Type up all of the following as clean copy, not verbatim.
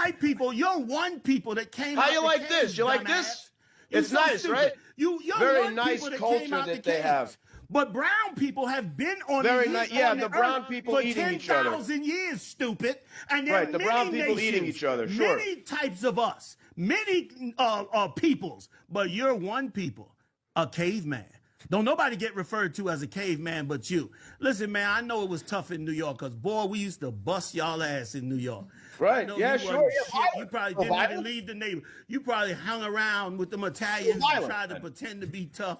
white people, you're one people that came How out you the like cage, this? You like dumbass. this? You're It's so nice, stupid. right? You're Very one nice people that culture came out that the they cage. have. But brown people have been on Very the, nice. Yeah, on the the brown earth people for eating each other. 10,000 years, stupid. And there Right, are the many brown people nations, eating each other, sure. many types of us, many peoples, but you're one people, a caveman. Don't nobody get referred to as a caveman but you. Listen, man, I know it was tough in New York because, boy, we used to bust y'all ass in New York. Right, know yeah, you sure. wasn't Yeah, shit. You probably didn't even leave the neighborhood. You probably hung around with them Italians and tried to pretend to be tough.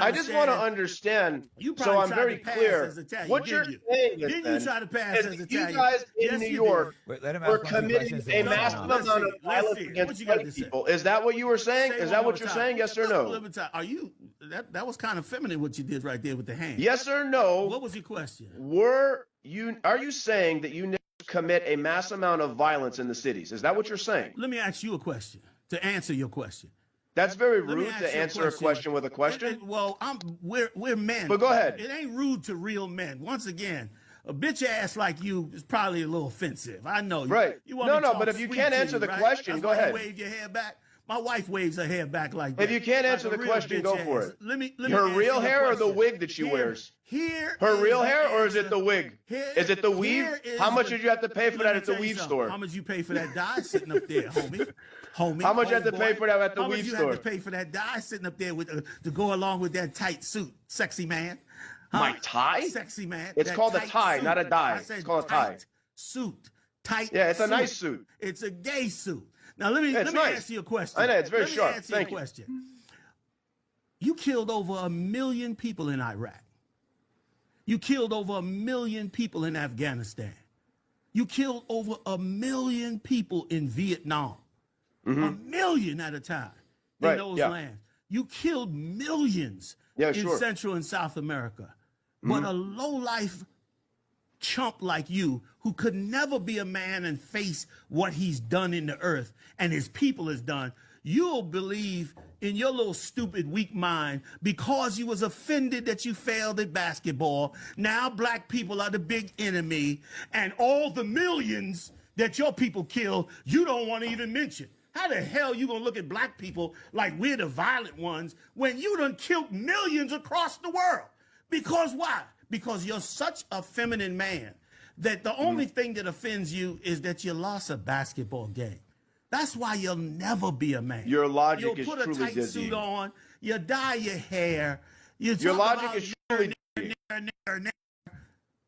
I just want to understand, so I'm very clear, what you're saying is, didn't you try to pass as you Italian? guys in Yes, New you York Wait, let him were ask one or two committing questions, a then we'll massive move on. amount of violence against white people. Is that what you were saying? Is that what you're saying? Yes or no? Are you? That was kind of feminine what you did right there with the hand. Yes or no? What was your question? Are you saying that you commit a mass amount of violence in the cities? Is that what you're saying? Let me ask you a question to answer your question. That's very rude to answer a question with a question. Well, we're men. But go ahead. It ain't rude to real men. Once again, a bitch ass like you is probably a little offensive. I know. Right. You want No, to but if you can't answer the question, That's go why ahead. You wave your hair back. My wife waves her hair back like that. If you can't answer the question, go for it. Her real hair or the wig that she wears? Her real hair or is it the wig? Is it the weave? How much did you have to pay for that at the weave store? How much you pay for that dye sitting up there, homie? How much you have to pay for that at the weave store? How much you have to pay for that dye sitting up there with to go along with that tight suit, sexy man? My tie? Sexy man. It's called a tie, not a dye. It's called a tie. Suit. Tight. Yeah, it's a nice suit. It's a gay suit. Now let me ask you a question. I know, it's very sharp. Thank you. You killed over 1 million people in Iraq. You killed over 1 million people in Afghanistan. You killed over 1 million people in Vietnam. 1 million at a time in those lands. You killed millions in Central and South America. But a lowlife chump like you, who could never be a man and face what he's done in the earth and his people has done, you'll believe in your little stupid weak mind because you was offended that you failed at basketball. Now black people are the big enemy, and all the millions that your people killed, you don't want to even mention. How the hell you gonna look at black people like we're the violent ones when you done killed millions across the world? Because why? Because you're such a feminine man that the only thing that offends you is that you lost a basketball game. That's why you'll never be a man. Your logic is You'll truly put a tight dizzying. suit on, you dye your hair, your logic is truly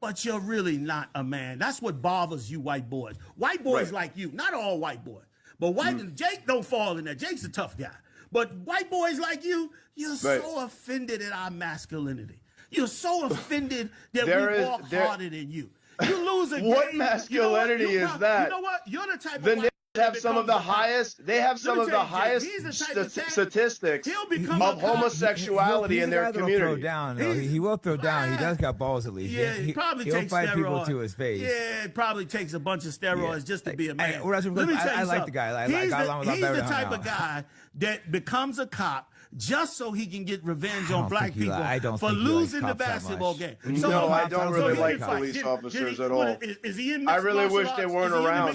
but you're really not a man. That's what bothers you white boys. White boys like you, not all white boys, but Jake don't fall in there. Jake's a tough guy. But white boys like you, you're so offended at our masculinity. You're so offended that we walk harder than you. You lose a game. What masculinity is that? You know what? You're the type of niggas have some of the highest. They have some of the highest statistics of homosexuality in their community. He will throw down. He does got balls at least. Yeah, he probably he'll takes fight steroids. people to his face. Yeah, it probably takes a bunch of steroids just to be a man. Let me tell you I like the guy. He's the type of guy that becomes a cop just so he can get revenge on black people for losing the basketball game. No, I don't really like police officers at all. Is he in I really wish they weren't around.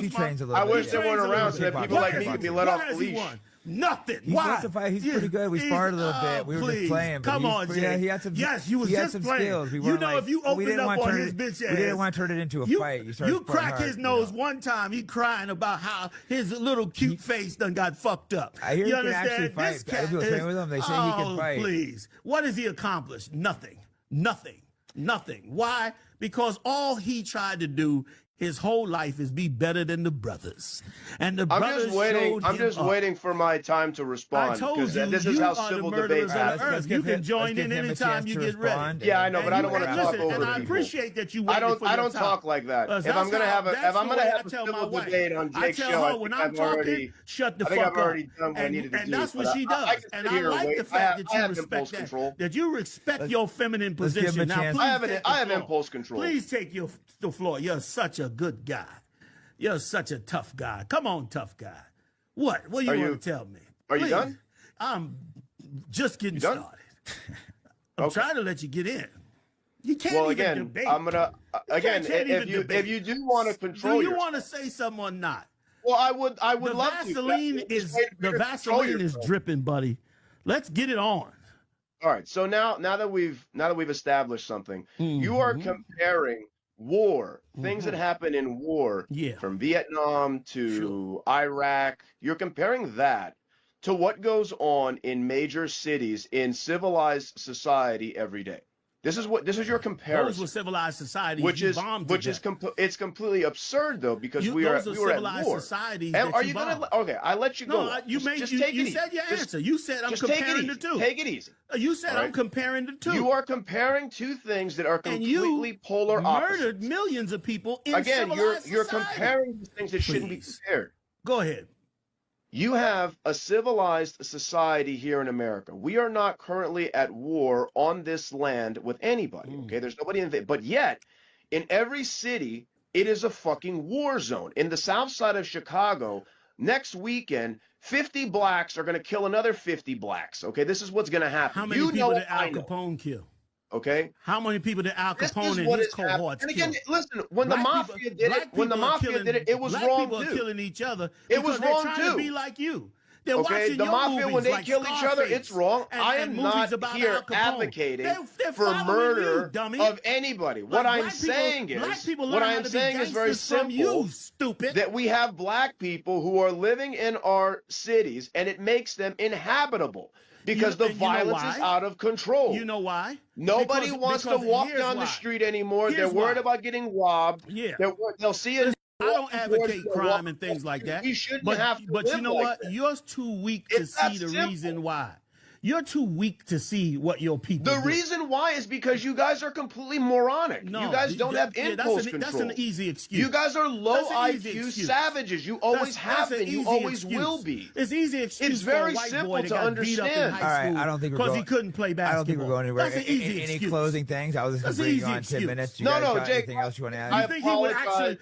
I wish they weren't around so that people like me could be let off the leash. Nothing. Why? He's pretty good. We sparred a little bit. We were just playing. Come on, Jay. Yeah, he had some. Yes, you was just playing. Skills. You know, if you opened up on his bitch ass, we didn't want to turn it into a fight. You crack his nose one time. He crying about how his little cute face done got fucked up. I hear you he can actually fight. This cat People playing with him. They say he can fight. Please. What has he accomplished? Nothing. Nothing. Nothing. Why? Because all he tried to do his whole life is be better than the brothers. And the brothers I'm just waiting for my time to respond. I told you, this is how civil debate happens. You can join in anytime you get ready. Yeah, I know, but I don't want to talk over And I people. appreciate that you I waited for your don't time. talk like that. If I'm gonna have a civil debate on Jake's show, I when I'm talking, shut the fuck up. I've already done what I needed to do. And that's what she does. And I like the fact that you respect that. That you respect your feminine position. Now, I have impulse control. Please take the floor. You're such a good guy. You're such a tough guy. Come on, tough guy. What? What do you want to tell me? Are you done? I'm just getting started. I'm trying to let you get in. You can't even debate. I'm gonna if you do want to control. Do you want to say something or not? Well, I would love to. The Vaseline is dripping, buddy. Let's get it on. All right. So now that we've established something, you are comparing war, things that happen in war, from Vietnam to Iraq. You're comparing that to what goes on in major cities in civilized society every day. This is your comparison. Those were civilized societies, it's completely absurd though, because we were at war. Societies. Are you gonna? Okay, I let you go. No, you said your answer. You said I'm comparing the two. Take it easy. You said I'm comparing the two. You are comparing two things that are completely polar opposites. Murdered millions of people in Again, civilized you're society. comparing things that shouldn't be compared. Go ahead. You have a civilized society here in America. We are not currently at war on this land with anybody, okay? There's nobody in it. But yet, in every city, it is a fucking war zone. In the south side of Chicago, next weekend, 50 blacks are going to kill another 50 blacks, okay? This is what's going to happen. How many people did Al Capone kill? Okay. How many people did Al Capone and his cohorts kill? And again, listen, when black the mafia did it, it was wrong too. Black people are killing each other. It was wrong too. They're trying to be like you. Okay, the mafia, when they kill each other, it's wrong. I am not here advocating for murder of anybody. What I'm saying is very simple. You, stupid. That we have black people who are living in our cities, and it makes them inhabitable. Because the violence is out of control. You know why? Nobody wants to walk down the street anymore. They're worried about getting robbed. Yeah. They'll see it. I don't advocate crime and things like that. We shouldn't have to But you know what? That. You're too weak to see the reason why. You're too weak to see what your people do. The reason why is because you guys are completely moronic. No, you guys don't have impulse control. That's an easy excuse. You guys are low IQ savages. You always have been. You always will be. It's easy excuse. It's very simple to understand. All right, I don't think we're going. Because he couldn't play basketball. I don't think we're going anywhere. That's an easy excuse. Any closing things? I was just going to bring you on 10 minutes. No, Jake. Anything else you want to add?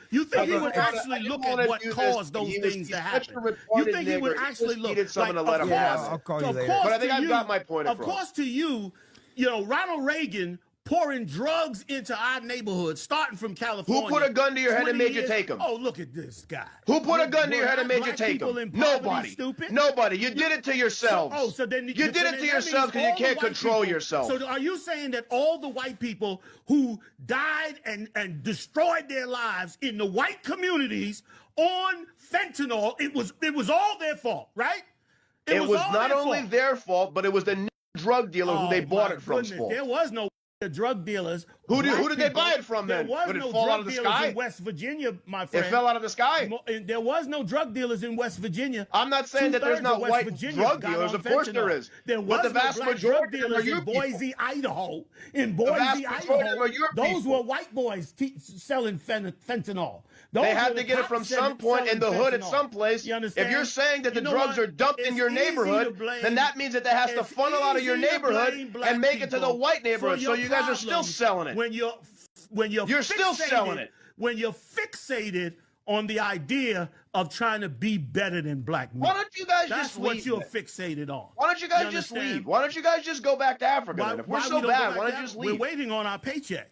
You think he would actually look at what caused those things to happen? You think he would actually look? I'll call you later. But I think I've got my point across. Of course, to you, Ronald Reagan pouring drugs into our neighborhood, starting from California. Who put a gun to your head and made you take them? Oh, look at this guy. Who put a gun to your head and made you take them? Nobody. Stupid? Nobody. You did it to yourselves. So then you did it to yourselves because you can't control yourself. So are you saying that all the white people who died and destroyed their lives in the white communities on fentanyl, it was all their fault, right? It was not only their fault, but it was the drug dealer who they bought it from. There was no drug dealers. Who did they buy it from then? There was no drug dealers in West Virginia, my friend. It fell out of the sky? There was no drug dealers in West Virginia. I'm not saying that there's not white drug dealers. Of course there is. There was the vast majority of drug dealers in Boise, Idaho. In Boise, Idaho, those were white boys selling fentanyl. They had to get it from some point in the hood at some place. If you're saying that the drugs are dumped in your neighborhood, then that means that they has to funnel out of your neighborhood and make it to the white neighborhood. So you guys are still selling it. When you're still selling it. When you're fixated on the idea of trying to be better than black men. Why don't you guys just leave? That's what you're fixated on. Why don't you guys just leave? Why don't you guys just go back to Africa then? If we're so bad, why don't you just leave? We're waiting on our paycheck.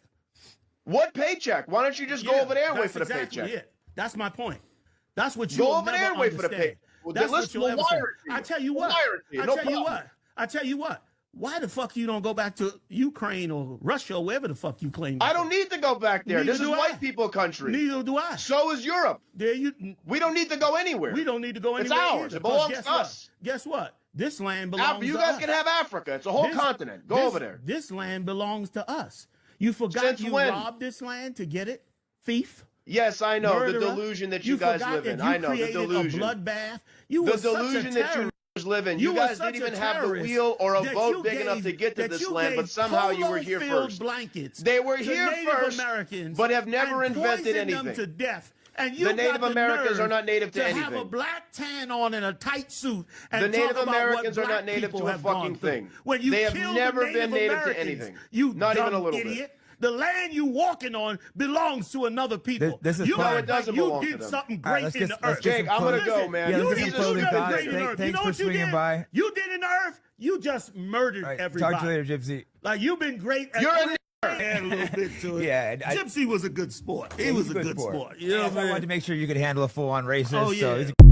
What paycheck? Why don't you just go over there and wait for the paycheck? That's my point. That's what you go over there and wait for the paycheck. That's what you'll ever say. I tell you what. I tell you what. Why the fuck you don't go back to Ukraine or Russia or wherever the fuck you claim? I don't need to go back there. This is white people country. Neither do I. So is Europe. We don't need to go anywhere. We don't need to go anywhere. It's ours. It belongs to us. Guess what? This land belongs to us. You guys can have Africa. It's a whole continent. Go over there. This land belongs to us. You forgot you robbed this land to get it? Thief? Yes, I know. Murderer. The delusion that you guys live in. I know. The delusion. A bloodbath. The delusion that you live in. You guys didn't even have the wheel or a boat big enough to get to this land, but somehow you were here first. They were here first, but have never invented anything. Them to death. And the Native Americans are not native to anything. Have a black tan on and a tight suit. And the Native Americans are not native to a fucking thing. They have never been native to anything. Not even a little bit. The land you walking on belongs to another people. This is it doesn't belong to them. You did something great in the earth. Jake, I'm going to go, man. You did something great in the earth. You know what you did? You did in the earth? You just murdered everybody. Talk to you later, Gypsy. Like, you've been great. You're a Add a little bit to it. Yeah, Gypsy was a good sport. He was a good sport. You know Yeah, what so I I mean? wanted to make sure you could handle a full-on racist. Oh, So yeah. he's a